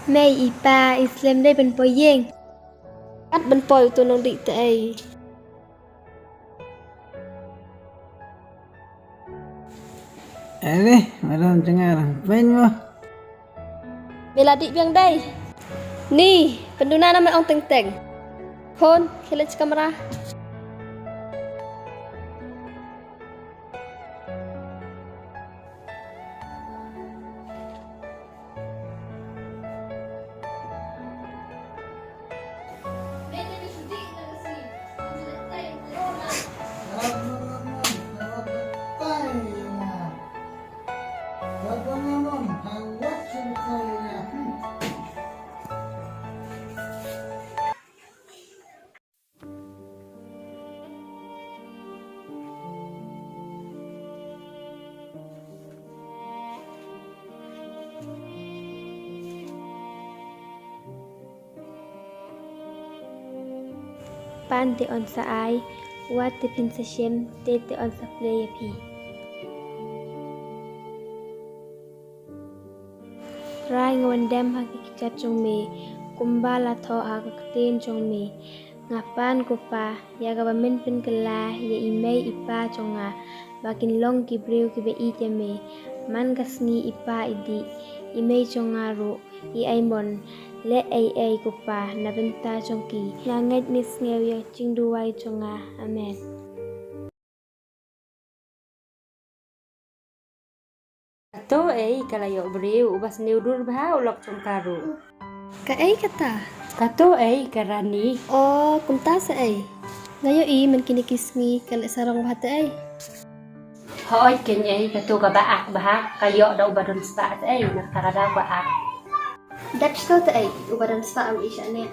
May ipa Islam đây bên bồi giang Cắt bên bồi tôi nông định tệ Madam cengarang, main mo. Bela dik biang đây Ni, penduna nama orang teng-teng Hon, kilat kamera Pan te on sa ai Wat te pin sa shem Te on sa play pi Rai ngawan dam hakikat jong me Kumbala tho hakaten jong me Ngapan ko pa Yaga ba min pin kala Ya imay ipa jong nga Bakin long kibreu kibe ite me Man kasngi ipa idi Imay jong nga ro I aimon Le ai ko pa nabenta jong ki Ngangat mis ngaw ching duway jong nga Amen Kato kalayo beriu ubas niudur bah ulok jong karu. Ka ay kata Kato karani. Oh, kumta sa ay Ngayo man kinikisngi Kalit sarang bahata ay Hoy ken kato ka baak bah kayo daw badon sa nagtarada baak. Dutch to ay Ubadan sa am isya niya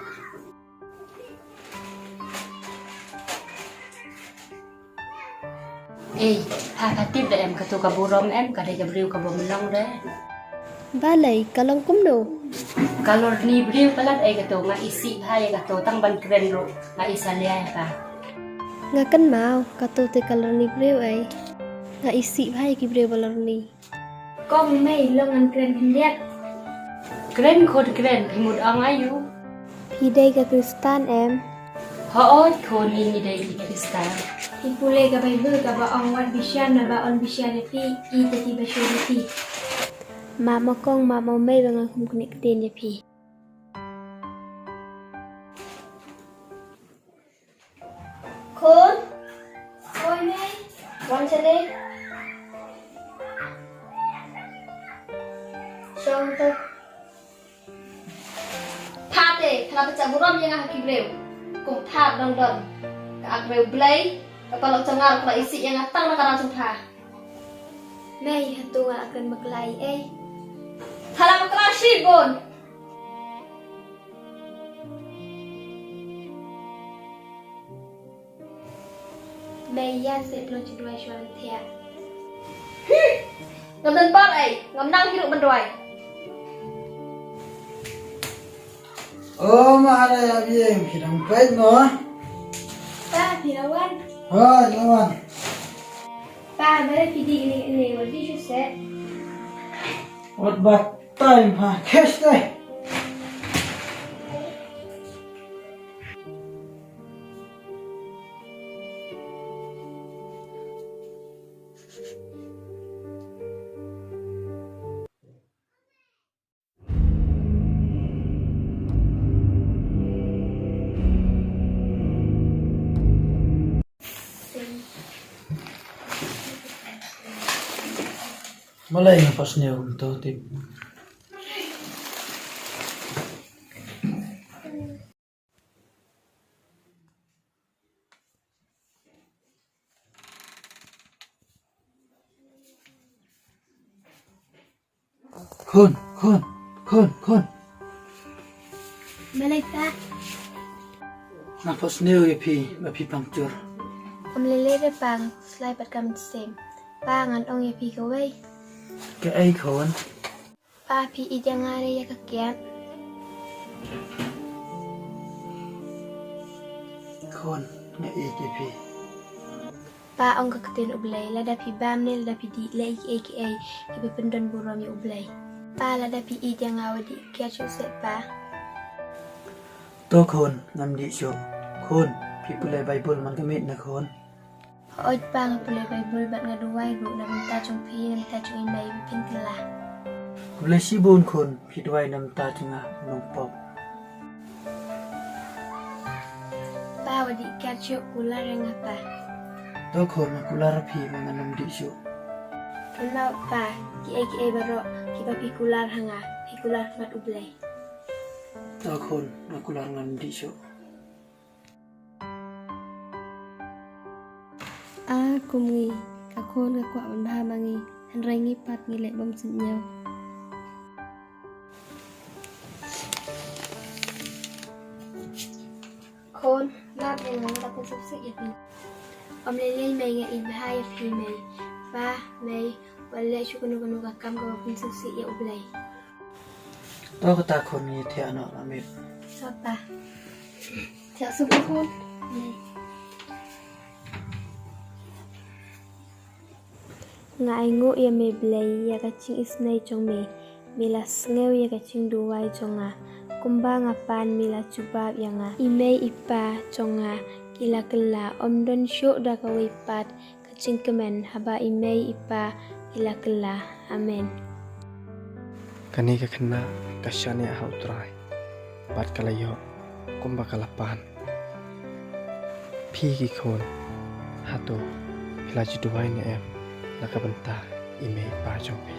Hakatib da kato ka burom kada ka beriu ka bumulong de. Balay, kalong kumdo Kalor ni beriu kalat kato nga isi ha kato tang ban kren ro nga isa liya ka. Nga kan mau Kato te kalor ni breu ay Nga isi bhai ki breu balor ni Kong may longan kren hindiat Kren khod kren himud ang ayu. Hiday ka kristan em Hoy khon ni dai ki kristal. Hipule ka Bible ka ba ang wat bisyan na ba on bisyan pi ita ti ba pi Mama kong mama may bang kum kunik tin ya pi Kon Oi may Wan chale Song to Thate kenapa cak buram yang haki breu Kum thap dong dong Ka breu blay Kapalok cengar kena isi yang atang na karang cengha May hantungan akan maglay Halang maklasi bon May yan sa itlong cedua syuan tiap Ngam dan pot ngam nang hidup bendoy Oh, mahal ya biang kirang pait no. Pa, pirawan Oh, lawan. Pa, mere pidi ini what did you say? What about time ha? Cash day. Malay nga pas niya to tip. Khôn. Malay pa Napos niyo mapi puncture. Om lele pang slide pat kam sem Pa ngan ong ya pi kawai Ka ay khôn. Pa pi idangare ya kakiam Khôn nga pi. paong kakatin ublay, lada pi bamnil, lada pi di, la aka, kibipindon buram yung ublay. Pa là đã bị ít yang ngawat di kia chuk se pa. ตัวคนนำดิโชคนพี่ปุเลยไบเบิลมันก็เม็ดนะคน Oj pa nga pulay Bible bat nga duway ru na minta chung pi na minta chung imay bipin kala. ปุเลยชีบูนคนพี่ด้วยน้ำตาจึงอ่ะนงปอบ Pa wadi kia chuk kula ring apa. ตัวคนนะกุลารพีมันนำดิโช Kenal pa ki ai baro ki pa pi kular hanga pi kular mat ublay. ตัวคนนะกุลารนำดิโช Kumngi ka khôn ka kwa ban ba mangi han rai ngi pat ngi le bom sin nhau. Khôn lát này nó ta cũng sắp xếp đi. Om lên mày nghe in hai phi mày ba mày và lệ chú kanu ka kam ka pin sắp xếp ya ublay. ตัวก็ตาคนนี้เทียนอเม็ด Sao pa? Theo sub khôn. Này. Ngại ngộ ya me blay ya ka ching isnay chong me mila sngew ya ka ching duway chong nga kumba nga pan mila chubab ya nga imay ipa chong nga kila kala omdon syo da ka pat ka ching kemen haba imay ipa kila kala amen. Kani ka kena kasyani aha utray bat kalayo kumba kalapan pi ki khon hato pila jiduway ni em nakabanta ime pa jong pi